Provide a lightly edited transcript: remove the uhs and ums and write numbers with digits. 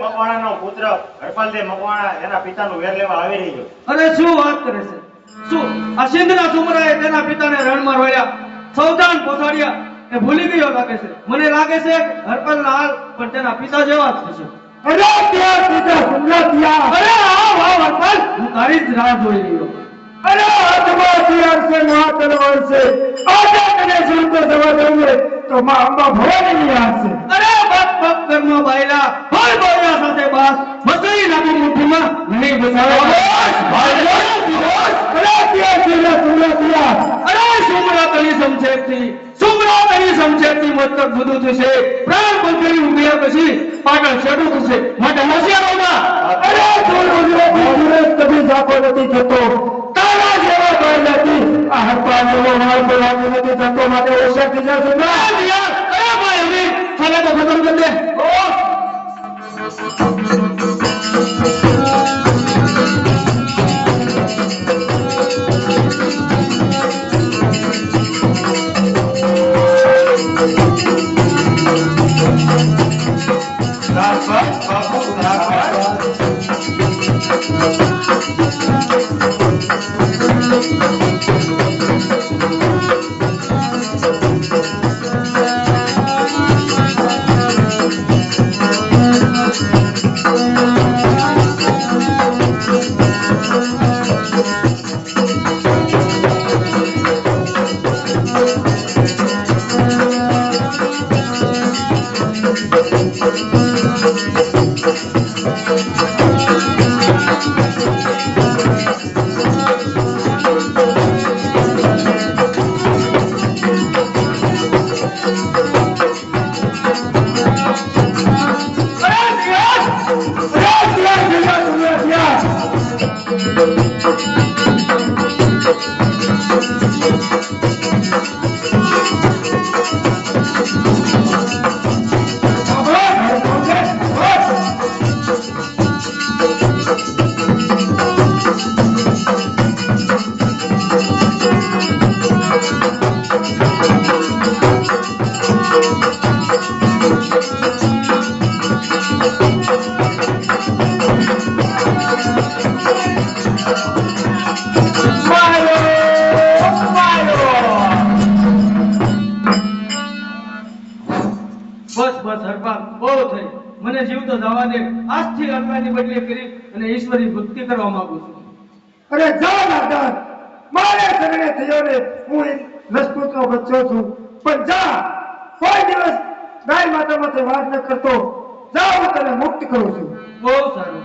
મકવાણાનો પુત્ર હરપાલદેવ મકવાણા એના પિતાનું વેર લેવા આવી રહ્યો. અરે શું વાત કરે છે? શું આ સિંધના સુમરાએ તેના પિતાને રણમાં રોયા, સૌદાન પોસાડ્યા, એ ભૂલી ગયો લાગે છે. મને લાગે છે કે હરપાલના હાલ પણ તેના પિતા જેવા જ થશે. અરે ત્યાં સીધા સુમરાતિયા. અરે આ વાવ હરપાલ, હું તારી જ રાહ જોઈ રહ્યો. અરે હાથમાં હથિયાર છે, મહા તલવાર છે. આજે તને સુરતો જવા દઉં તો માં અંબા ભવાનીની હાથ છે. અરે બાપ બાપ કર્મો બાયલા, ભાઈ બોલ્યા સાથે બાસ, મસળી નાખી મુઠ્ઠીમાં નહીં બચાવે. અરે ત્યાં સીધા સુમરાતિયા. અરે સુમરા તલી સમછેતી, સુમરા તલી સમછેતી મતલબ બધું થશે. પ્રાણ બંધરી ઉભ્યા પછી પાટણ છેડું થશે. માટે હોશિયાર હોના. અરે સુરત કદી જાપો નથી થતો. તારા જેવા બાયલાથી આ હરપાલ જેવો વાળ બોલાવો નથી થતો. માટે હોશિયાર થઈ જા સુમરા. અરે ભાઈ હવે ચાલે તો ખતમ કરી દે. મને જીવતો જવા દે. આજથી અલ્લાહની બદલી કરી અને ઈશ્વરની ભક્તિ કરવા માંગુ છું. અરે જા નાદાન, મારે શરણે થયો ને હું એક રજપૂતનો બચ્ચો છું. પણ જા, કોઈ દિવસ ગાય માતા માથે વાત ન કરતો. જા, હું તને મુક્ત કરું છું. બહુ સારું.